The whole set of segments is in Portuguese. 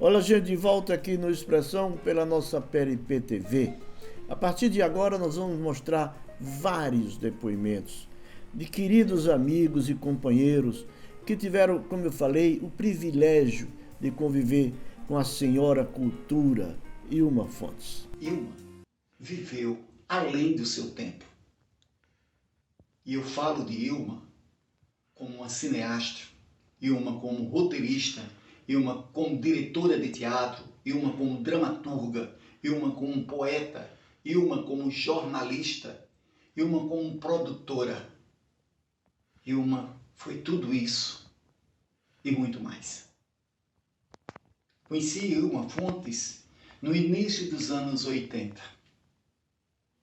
Olá, gente, de volta aqui no Expressão pela nossa PRP TV. A partir de agora nós vamos mostrar vários depoimentos de queridos amigos e companheiros que tiveram, como eu falei, o privilégio de conviver com a senhora cultura Ilma Fontes. Ilma viveu além do seu tempo. E eu falo de Ilma como uma cineasta, Ilma como roteirista, Ilma como diretora de teatro, Ilma como dramaturga, Ilma como poeta, Ilma como jornalista, Ilma como produtora. Ilma foi tudo isso e muito mais. Conheci Ilma Fontes no início dos anos 80.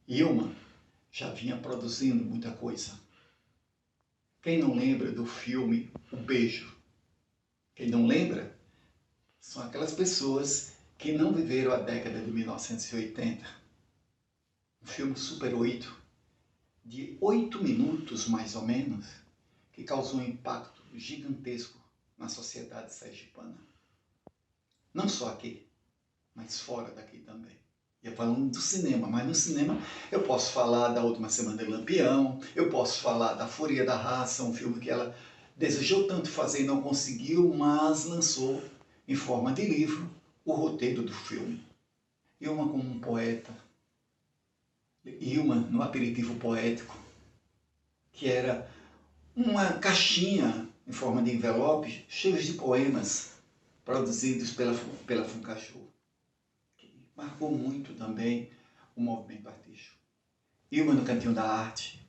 Ilma já vinha produzindo muita coisa. Quem não lembra do filme O Beijo? Quem não lembra são aquelas pessoas que não viveram a década de 1980. Um filme Super 8, de 8 minutos mais ou menos, que causou um impacto gigantesco na sociedade sergipana. Não só aqui, mas fora daqui também. E falando do cinema, mas no cinema eu posso falar da Última Semana de Lampião, eu posso falar da Fúria da Raça, um filme que ela desejou tanto fazer e não conseguiu, mas lançou em forma de livro o roteiro do filme. Ilma como um poeta, Ilma no aperitivo poético, que era uma caixinha em forma de envelope, cheios de poemas produzidos pela Funcachu. Marcou muito também o movimento artístico. Ilma no Cantinho da Arte.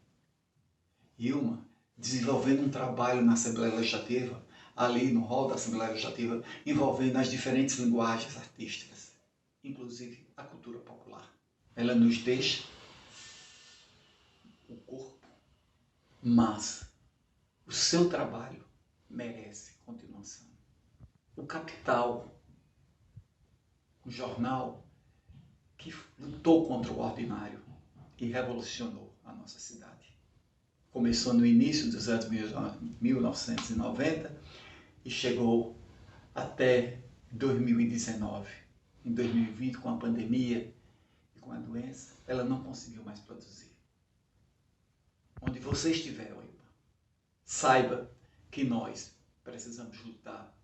Ilma desenvolvendo um trabalho na Assembleia Legislativa, ali no hall da Assembleia Legislativa, envolvendo as diferentes linguagens artísticas, inclusive a cultura popular. Ela nos deixa o corpo, mas o seu trabalho merece continuação. O Capital, um jornal que lutou contra o ordinário e revolucionou a nossa cidade. Começou no início dos anos 1990 e chegou até 2019. Em 2020, com a pandemia e com a doença, ela não conseguiu mais produzir. Onde você estiver, Ilma, saiba que nós precisamos lutar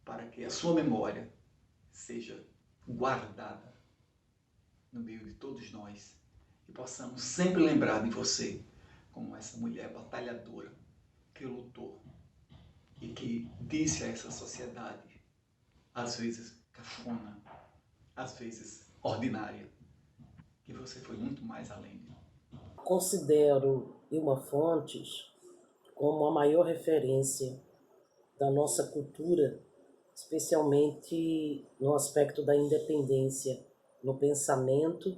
para que a sua memória seja guardada no meio de todos nós e possamos sempre lembrar de você como essa mulher batalhadora que lutou e que disse a essa sociedade, às vezes cafona, às vezes ordinária, que você foi muito mais além. Considero Ilma Fontes como a maior referência da nossa cultura, especialmente no aspecto da independência, no pensamento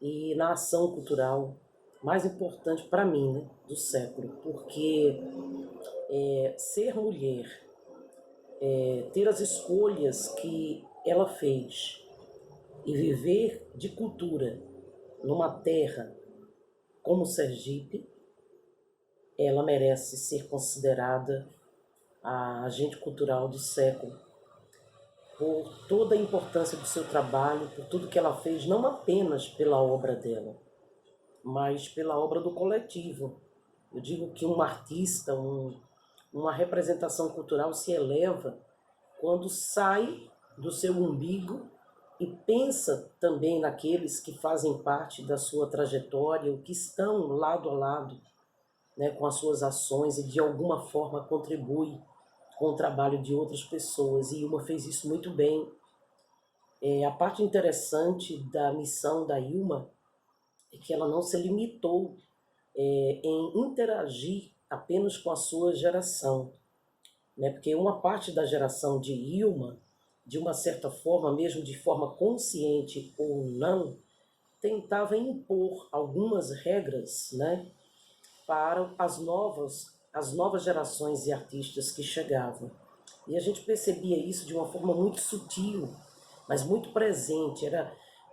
e na ação cultural mais importante para mim, né, do século, porque ser mulher, ter as escolhas que ela fez e viver de cultura numa terra como Sergipe, ela merece ser considerada a agente cultural do século, por toda a importância do seu trabalho, por tudo que ela fez, não apenas pela obra dela, mas pela obra do coletivo. Eu digo que um artista, uma representação cultural se eleva quando sai do seu umbigo e pensa também naqueles que fazem parte da sua trajetória, ou que estão lado a lado, né, com as suas ações e de alguma forma contribui com o trabalho de outras pessoas. E Ilma fez isso muito bem. A parte interessante da missão da Ilma é que ela não se limitou em interagir apenas com a sua geração, né? Porque uma parte da geração de Ilma, de uma certa forma, mesmo de forma consciente ou não, tentava impor algumas regras, né, para as novas gerações e artistas que chegavam. E a gente percebia isso de uma forma muito sutil, mas muito presente.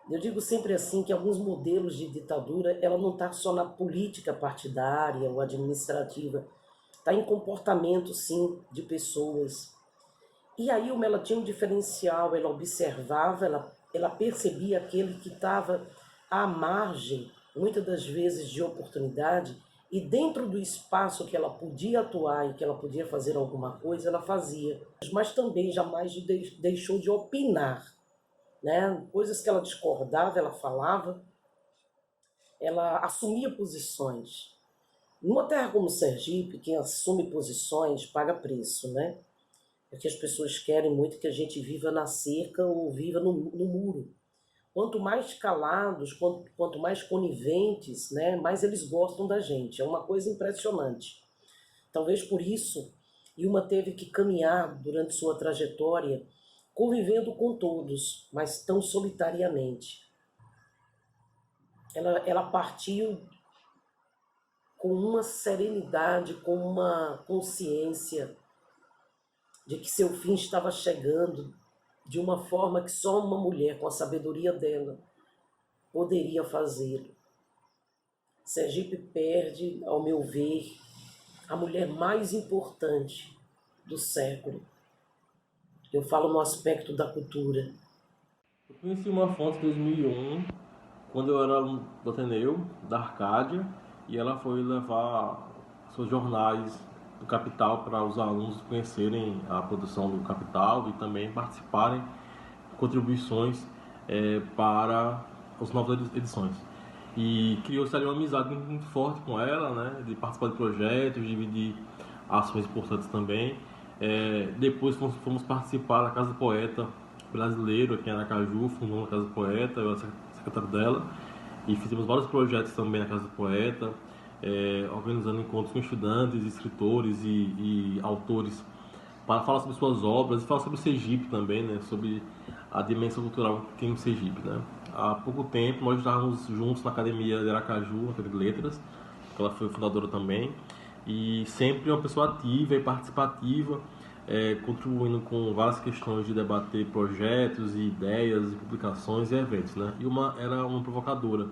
Eu digo sempre assim que alguns modelos de ditadura, ela não está só na política partidária ou administrativa, está em comportamento, sim, de pessoas. E aí ela tinha um diferencial, ela observava, ela percebia aquele que estava à margem, muitas das vezes, de oportunidade, e dentro do espaço que ela podia atuar e que ela podia fazer alguma coisa, ela fazia. Mas também jamais deixou de opinar, né? Coisas que ela discordava, ela falava, ela assumia posições. Numa terra como Sergipe, quem assume posições paga preço, né? Porque as pessoas querem muito que a gente viva na cerca ou viva no muro. Quanto mais calados, quanto mais coniventes, né, mais eles gostam da gente. É uma coisa impressionante. Talvez por isso, Ilma teve que caminhar durante sua trajetória, convivendo com todos, mas tão solitariamente. Ela partiu com uma serenidade, com uma consciência de que seu fim estava chegando de uma forma que só uma mulher, com a sabedoria dela, poderia fazê-lo. Sergipe perde, ao meu ver, a mulher mais importante do século. Eu falo no aspecto da cultura. Eu conheci Ilma Fontes em 2001, quando eu era aluno do Ateneu, da Arcádia, e ela foi levar seus jornais do Capital para os alunos conhecerem a produção do Capital e também participarem de contribuições para as novas edições. E criou-se ali uma amizade muito forte com ela, né, de participar de projetos, de dividir ações importantes também. Depois fomos participar da Casa do Poeta Brasileiro aqui em Aracaju, fundou a Casa do Poeta, eu era secretário dela, e fizemos vários projetos também na Casa do Poeta, organizando encontros com estudantes, escritores e autores para falar sobre suas obras e falar sobre o Sergipe também, né, sobre a dimensão cultural que tem o Sergipe, né. Há pouco tempo nós estávamos juntos na Academia de Aracaju, na Academia de Letras, que ela foi fundadora também, e sempre uma pessoa ativa e participativa, contribuindo com várias questões de debater projetos e ideias, e publicações e eventos, né. E era uma provocadora.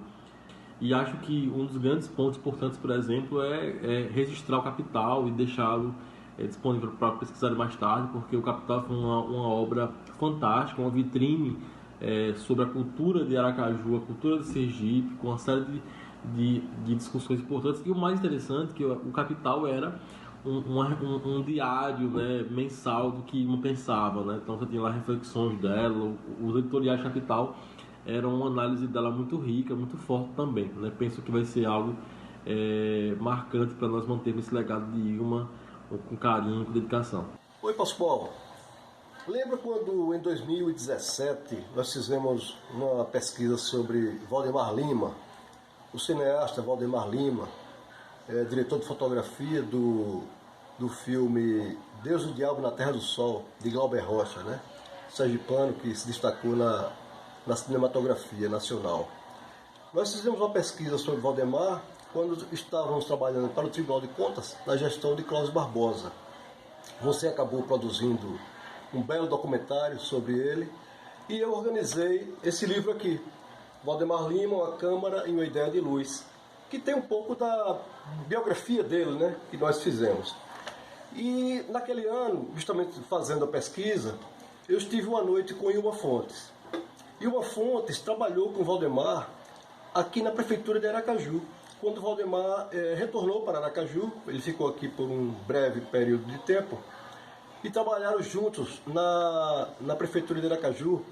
E acho que um dos grandes pontos importantes, por exemplo, é registrar o Capital e deixá-lo disponível para pesquisar mais tarde, porque o Capital foi uma obra fantástica, uma vitrine sobre a cultura de Aracaju, a cultura de Sergipe, com uma série de discussões importantes. E o mais interessante é que o Capital era um diário, né, mensal do que Ilma pensava, né? Então você tinha lá reflexões dela, os editoriais Capital eram uma análise dela muito rica, muito forte também, né? Penso que vai ser algo marcante para nós mantermos esse legado de Ilma com carinho, com dedicação. Oi, Pascoal. Lembra quando em 2017 nós fizemos uma pesquisa sobre Valdemar Lima, o cineasta Valdemar Lima, diretor de fotografia do filme Deus e o Diabo na Terra do Sol, de Glauber Rocha, né? Sergipano que se destacou na cinematografia nacional. Nós fizemos uma pesquisa sobre Valdemar quando estávamos trabalhando para o Tribunal de Contas na gestão de Cláudio Barbosa. Você acabou produzindo um belo documentário sobre ele e eu organizei esse livro aqui, Valdemar Lima, Uma Câmara e uma Ideia de Luz, que tem um pouco da biografia dele, né, que nós fizemos. E naquele ano, justamente fazendo a pesquisa, eu estive uma noite com Ilma Fontes. Ilma Fontes trabalhou com Valdemar aqui na prefeitura de Aracaju. Quando Valdemar retornou para Aracaju, ele ficou aqui por um breve período de tempo, e trabalharam juntos na prefeitura de Aracaju,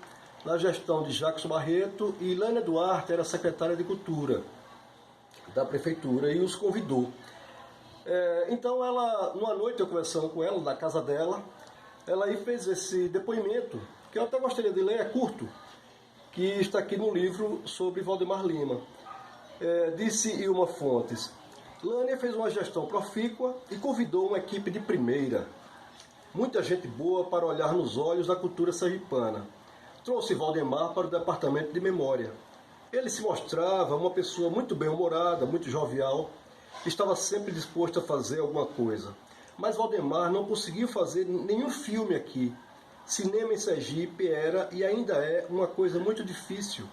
na gestão de Jacques Barreto, e Lânia Duarte era secretária de Cultura da prefeitura e os convidou. Então ela, numa noite eu conversando com ela, na casa dela, ela aí fez esse depoimento, que eu até gostaria de ler, é curto, que está aqui no livro sobre Valdemar Lima. Disse Ilma Fontes: Lânia fez uma gestão profícua e convidou uma equipe de primeira. Muita gente boa para olhar nos olhos da cultura sergipana. Trouxe Valdemar para o departamento de memória. Ele se mostrava uma pessoa muito bem-humorada, muito jovial, estava sempre disposto a fazer alguma coisa. Mas Valdemar não conseguiu fazer nenhum filme aqui. Cinema em Sergipe era e ainda é uma coisa muito difícil.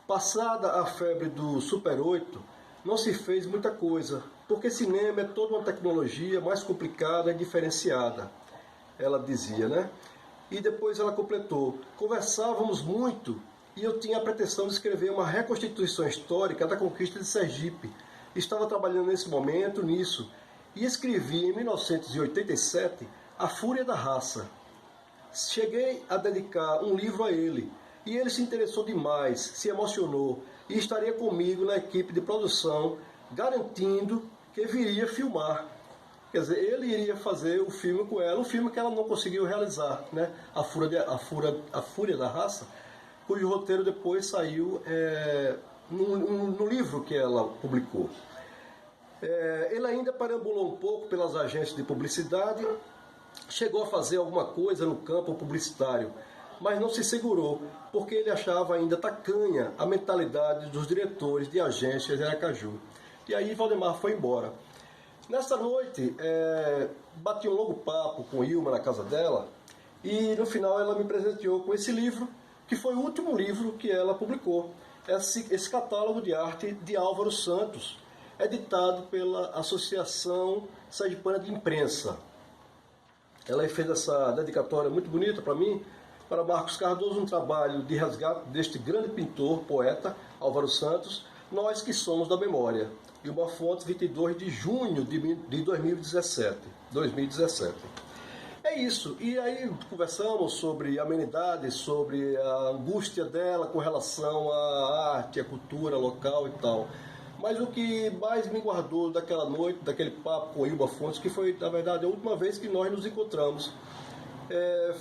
Passada a febre do Super 8, não se fez muita coisa, porque cinema é toda uma tecnologia mais complicada e diferenciada. ela dizia, né? E depois ela completou: conversávamos muito e eu tinha a pretensão de escrever uma reconstituição histórica da conquista de Sergipe. Estava trabalhando nesse momento nisso e escrevi em 1987 A Fúria da Raça. Cheguei a dedicar um livro a ele e ele se interessou demais, se emocionou e estaria comigo na equipe de produção, garantindo que viria filmar. Quer dizer, ele iria fazer o filme com ela, um filme que ela não conseguiu realizar, né? A Fúria da Raça, cujo roteiro depois saiu no livro que ela publicou. Ele ainda perambulou um pouco pelas agências de publicidade, chegou a fazer alguma coisa no campo publicitário, mas não se segurou, porque ele achava ainda tacanha a mentalidade dos diretores de agências de Aracaju. E aí Valdemar foi embora. Nessa noite, bati um longo papo com Ilma na casa dela e no final ela me presenteou com esse livro, que foi o último livro que ela publicou, esse catálogo de arte de Álvaro Santos, editado pela Associação Sergipana de Imprensa. Ela fez essa dedicatória muito bonita para mim, para Marcos Cardoso, um trabalho de resgate deste grande pintor, poeta, Álvaro Santos, Nós que Somos da Memória. E uma fonte, 22 de junho de 2017. É isso. E aí conversamos sobre amenidades, sobre a angústia dela com relação à arte, à cultura local e tal. Mas o que mais me guardou daquela noite, daquele papo com Ilma Fontes, que foi, na verdade, a última vez que nós nos encontramos,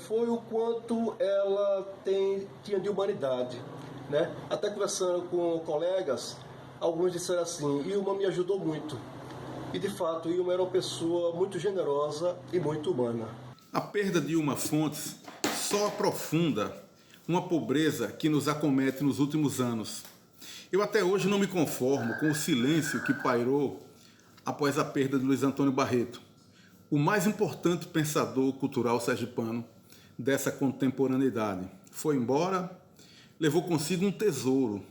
foi o quanto ela tinha de humanidade, né? Até conversando com colegas, alguns disseram assim: Ilma me ajudou muito. E de fato, Ilma era uma pessoa muito generosa e muito humana. A perda de Ilma Fontes só aprofunda uma pobreza que nos acomete nos últimos anos. Eu até hoje não me conformo com o silêncio que pairou após a perda de Luiz Antônio Barreto, o mais importante pensador cultural sergipano dessa contemporaneidade. Foi embora, levou consigo um tesouro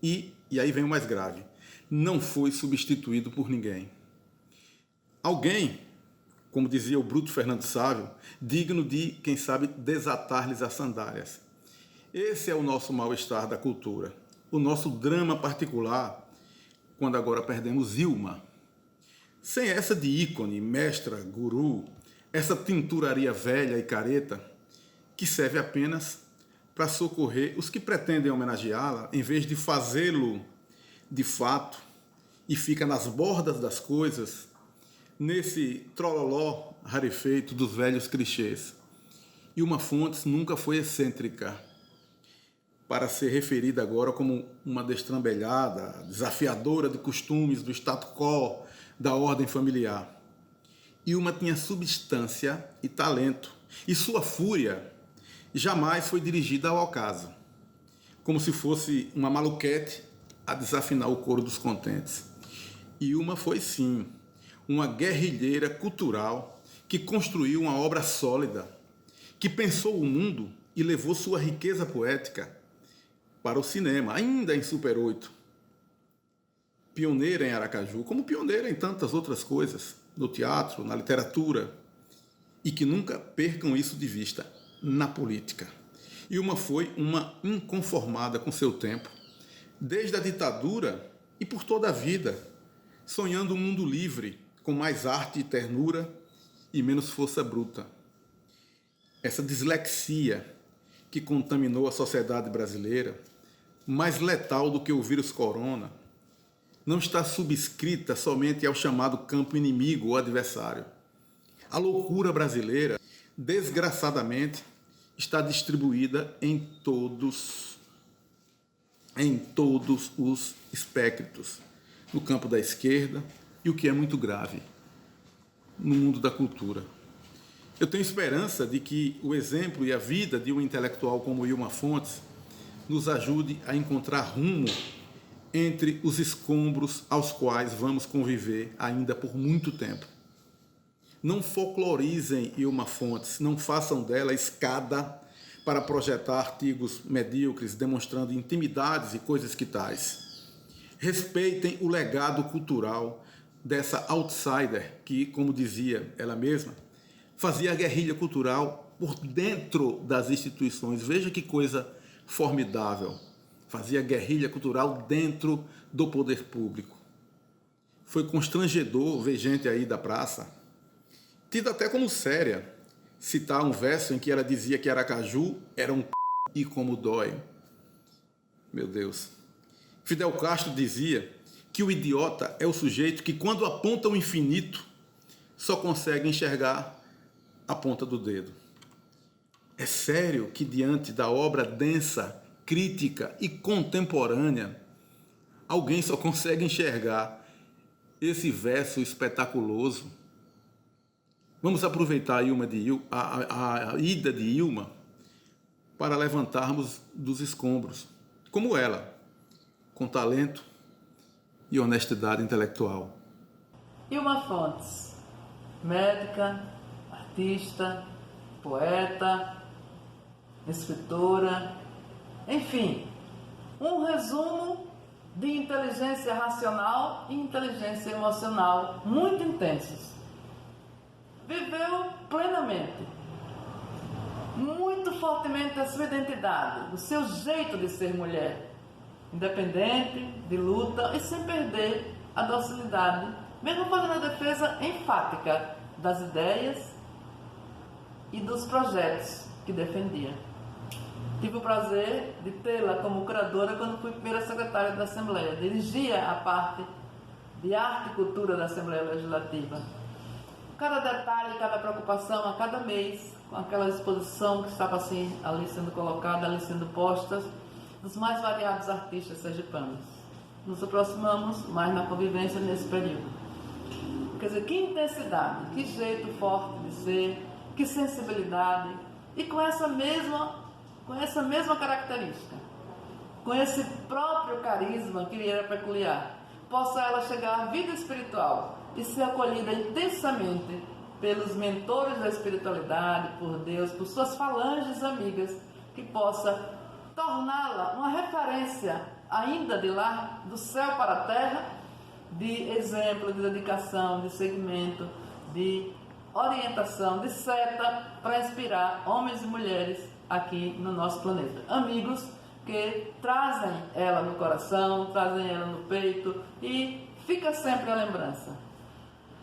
e aí vem o mais grave, não foi substituído por ninguém. Alguém, como dizia o bruto Fernando Sávio, digno de, quem sabe, desatar-lhes as sandálias. Esse é o nosso mal-estar da cultura, o nosso drama particular, quando agora perdemos Ilma. Sem essa de ícone, mestra, guru, essa tinturaria velha e careta, que serve apenas para socorrer os que pretendem homenageá-la, em vez de fazê-lo de fato, e fica nas bordas das coisas, nesse trololó rarefeito dos velhos clichês. Ilma Fontes nunca foi excêntrica, para ser referida agora como uma destrambelhada, desafiadora de costumes do status quo da ordem familiar. Ilma tinha substância e talento, e sua fúria jamais foi dirigida ao acaso, como se fosse uma maluquete a desafinar o coro dos contentes. Ilma foi, sim, uma guerrilheira cultural que construiu uma obra sólida, que pensou o mundo e levou sua riqueza poética para o cinema, ainda em Super 8. Pioneira em Aracaju, como pioneira em tantas outras coisas, no teatro, na literatura, e que nunca percam isso de vista, na política. Ilma foi uma inconformada com seu tempo, desde a ditadura e por toda a vida, sonhando um mundo livre, com mais arte e ternura e menos força bruta. Essa dislexia que contaminou a sociedade brasileira, mais letal do que o vírus corona, não está subscrita somente ao chamado campo inimigo ou adversário. A loucura brasileira, desgraçadamente, está distribuída em todos os espectros, no campo da esquerda e, o que é muito grave, no mundo da cultura. Eu tenho esperança de que o exemplo e a vida de um intelectual como Ilma Fontes nos ajude a encontrar rumo entre os escombros aos quais vamos conviver ainda por muito tempo. Não folclorizem Ilma Fontes, não façam dela escada para projetar artigos medíocres demonstrando intimidades e coisas que tais. Respeitem o legado cultural dessa outsider que, como dizia ela mesma, fazia guerrilha cultural por dentro das instituições. Veja que coisa formidável. Fazia guerrilha cultural dentro do poder público. Foi constrangedor ver gente aí da praça, tida até como séria, citar um verso em que ela dizia que Aracaju era um e como dói. Meu Deus. Fidel Castro dizia que o idiota é o sujeito que, quando aponta o infinito, só consegue enxergar a ponta do dedo. É sério que, diante da obra densa, crítica e contemporânea, alguém só consegue enxergar esse verso espetaculoso? Vamos aproveitar a ida de Ilma para levantarmos dos escombros, como ela, com talento e honestidade intelectual. Ilma Fontes, médica, artista, poeta, escritora, enfim, um resumo de inteligência racional e inteligência emocional muito intensos. Viveu plenamente, muito fortemente a sua identidade, o seu jeito de ser mulher, independente, de luta e sem perder a docilidade, mesmo fazendo a defesa enfática das ideias e dos projetos que defendia. Tive o prazer de tê-la como curadora quando fui primeira secretária da Assembleia. Dirigia a parte de arte e cultura da Assembleia Legislativa. Cada detalhe, cada preocupação, a cada mês, com aquela exposição que estava assim, ali sendo colocada, ali sendo posta, dos mais variados artistas sergipanos. Nos aproximamos mais na convivência nesse período. Quer dizer, que intensidade, que jeito forte de ser, que sensibilidade, e com essa mesma característica, com esse próprio carisma que lhe era peculiar, possa ela chegar à vida espiritual e ser acolhida intensamente pelos mentores da espiritualidade, por Deus, por suas falanges amigas, que possa torná-la uma referência ainda de lá, do céu para a terra, de exemplo, de dedicação, de segmento, de orientação, de seta para inspirar homens e mulheres aqui no nosso planeta. Amigos que trazem ela no coração, trazem ela no peito e fica sempre a lembrança.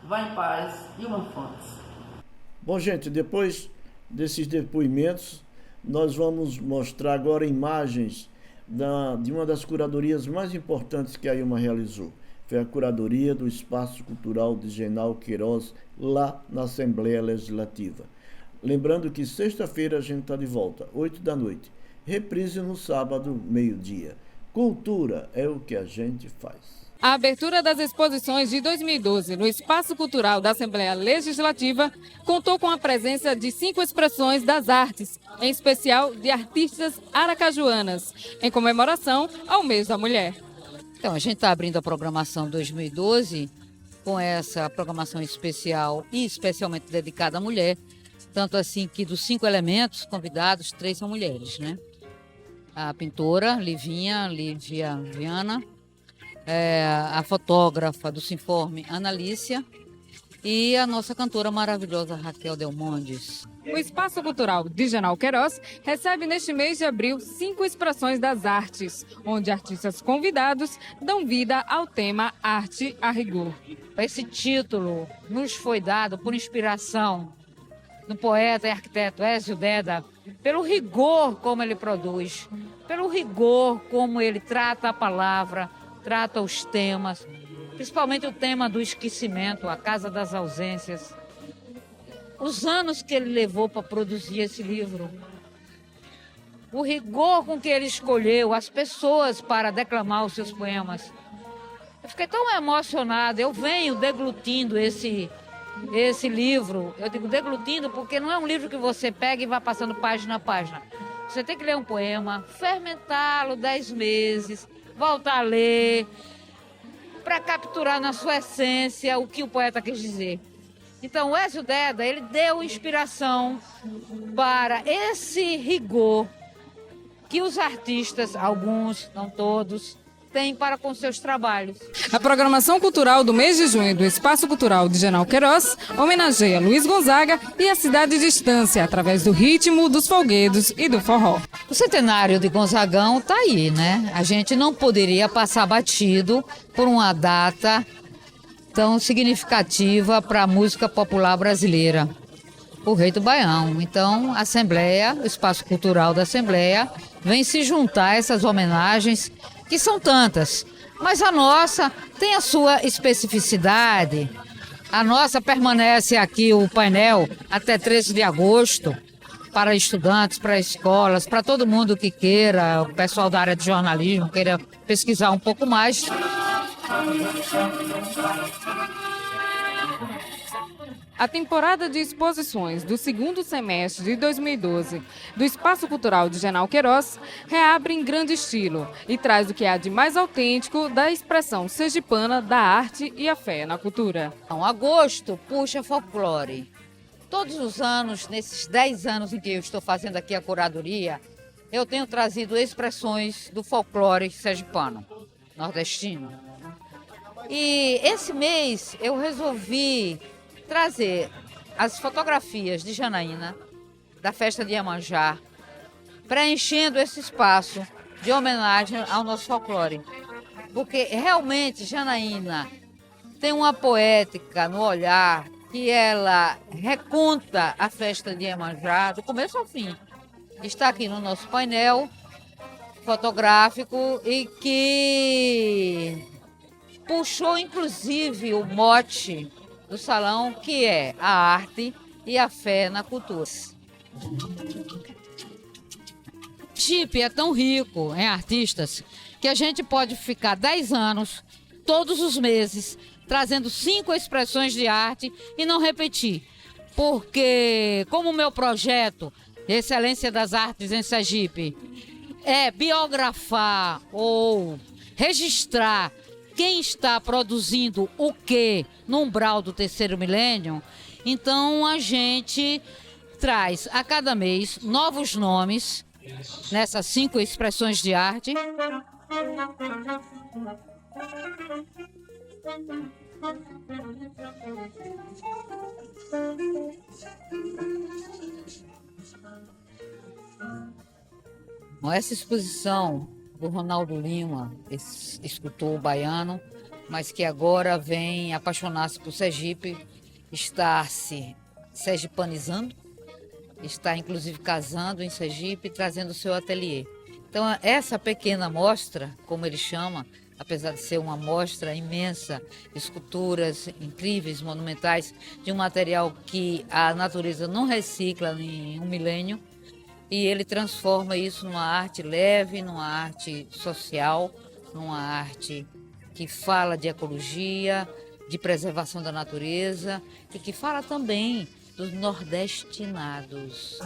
Vá em paz, Ilma Fontes. Bom, gente, depois desses depoimentos, nós vamos mostrar agora imagens de uma das curadorias mais importantes que a Ilma realizou. Foi a curadoria do Espaço Cultural de Genal Queiroz, lá na Assembleia Legislativa. Lembrando que sexta-feira a gente está de volta, 8 da noite. Reprise no sábado, meio-dia. Cultura é o que a gente faz. A abertura das exposições de 2012 no Espaço Cultural da Assembleia Legislativa contou com a presença de 5 expressões das artes, em especial de artistas aracajuanas, em comemoração ao Mês da Mulher. Então, a gente está abrindo a programação 2012 com essa programação especial e especialmente dedicada à mulher, tanto assim que dos 5 elementos convidados, 3 são mulheres, né? A pintora Lívia Viana, a fotógrafa do Sinforme, Ana Lícia, e a nossa cantora maravilhosa Raquel Delmondes. O Espaço Cultural de Genal Queiroz recebe neste mês de abril 5 expressões das artes, onde artistas convidados dão vida ao tema Arte a Rigor. Esse título nos foi dado por inspiração do poeta e arquiteto Ézio Deda, pelo rigor como ele produz, pelo rigor como ele trata a palavra, trata os temas, principalmente o tema do esquecimento, a Casa das Ausências. Os anos que ele levou para produzir esse livro, o rigor com que ele escolheu as pessoas para declamar os seus poemas. Eu fiquei tão emocionada, eu venho deglutindo esse livro. Eu digo deglutindo porque não é um livro que você pega e vai passando página a página. Você tem que ler um poema, fermentá-lo 10 meses, voltar a ler, para capturar na sua essência o que o poeta quis dizer. Então, o Ézio Deda, ele deu inspiração para esse rigor que os artistas, alguns, não todos, tem para com seus trabalhos. A programação cultural do mês de junho do Espaço Cultural de General Queiroz homenageia Luiz Gonzaga e a cidade de Estância através do ritmo, dos folguedos e do forró. O centenário de Gonzagão está aí, né? A gente não poderia passar batido por uma data tão significativa para a música popular brasileira, o Rei do Baião. Então, a Assembleia, o Espaço Cultural da Assembleia, vem se juntar a essas homenagens, que são tantas, mas a nossa tem a sua especificidade. A nossa permanece aqui, o painel, até 13 de agosto, para estudantes, para escolas, para todo mundo que queira, o pessoal da área de jornalismo, queira pesquisar um pouco mais. A temporada de exposições do segundo semestre de 2012 do Espaço Cultural de General Queiroz reabre em grande estilo e traz o que há de mais autêntico da expressão sergipana da arte e a fé na cultura. Agosto puxa folclore. Todos os anos, nesses 10 anos em que eu estou fazendo aqui a curadoria, eu tenho trazido expressões do folclore sergipano, nordestino. E esse mês eu resolvi trazer as fotografias de Janaína, da festa de Iemanjá, preenchendo esse espaço de homenagem ao nosso folclore. Porque realmente Janaína tem uma poética no olhar que ela reconta a festa de Iemanjá do começo ao fim. Está aqui no nosso painel fotográfico e que puxou inclusive o mote do salão, que é a arte e a fé na cultura. Sergipe é tão rico em artistas que a gente pode ficar 10 anos, todos os meses, trazendo 5 expressões de arte e não repetir. Porque, como o meu projeto, Excelência das Artes em Sergipe, é biografar ou registrar quem está produzindo o quê no umbral do terceiro milênio, então a gente traz a cada mês novos nomes nessas 5 expressões de arte. Essa exposição do Ronaldo Lima, esse escultor baiano, mas que agora vem apaixonar-se por Sergipe, está se sergipanizando, está inclusive casando em Sergipe, trazendo o seu ateliê. Então essa pequena mostra, como ele chama, apesar de ser uma mostra imensa, esculturas incríveis, monumentais, de um material que a natureza não recicla em um milênio, e ele transforma isso numa arte leve, numa arte social, numa arte que fala de ecologia, de preservação da natureza e que fala também dos nordestinados.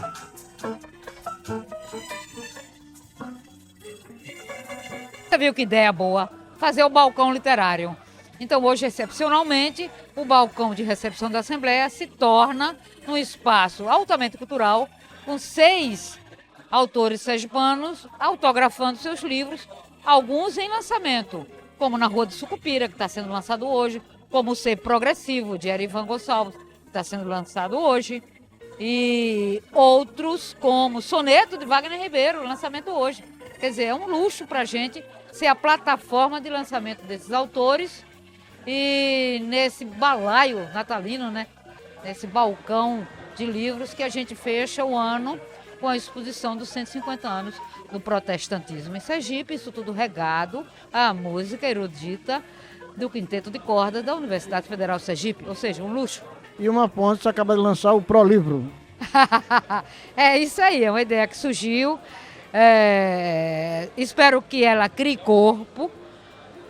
Você viu que ideia boa? Fazer o balcão literário. Então hoje, excepcionalmente, o balcão de recepção da Assembleia se torna um espaço altamente cultural, com 6 autores sergipanos autografando seus livros, alguns em lançamento, como Na Rua de Sucupira, que está sendo lançado hoje, como O Ser Progressivo, de Erivan Gonçalves, que está sendo lançado hoje, e outros como Soneto, de Wagner Ribeiro, lançamento hoje. Quer dizer, é um luxo para a gente ser a plataforma de lançamento desses autores e nesse balaio natalino, né? Nesse balcão de livros que a gente fecha o ano com a exposição dos 150 anos do protestantismo em Sergipe, isso tudo regado à música erudita do Quinteto de Cordas da Universidade Federal de Sergipe, ou seja, um luxo. E uma Pontes acaba de lançar o Prolivro. É isso aí, é uma ideia que surgiu. Espero que ela crie corpo,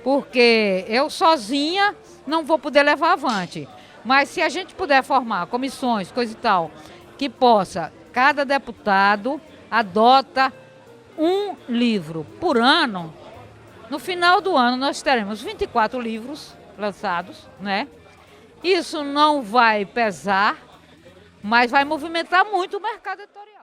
porque eu sozinha não vou poder levar avante. Mas se a gente puder formar comissões, coisa e tal, que possa, cada deputado adota um livro por ano, no final do ano nós teremos 24 livros lançados, né? Isso não vai pesar, mas vai movimentar muito o mercado editorial.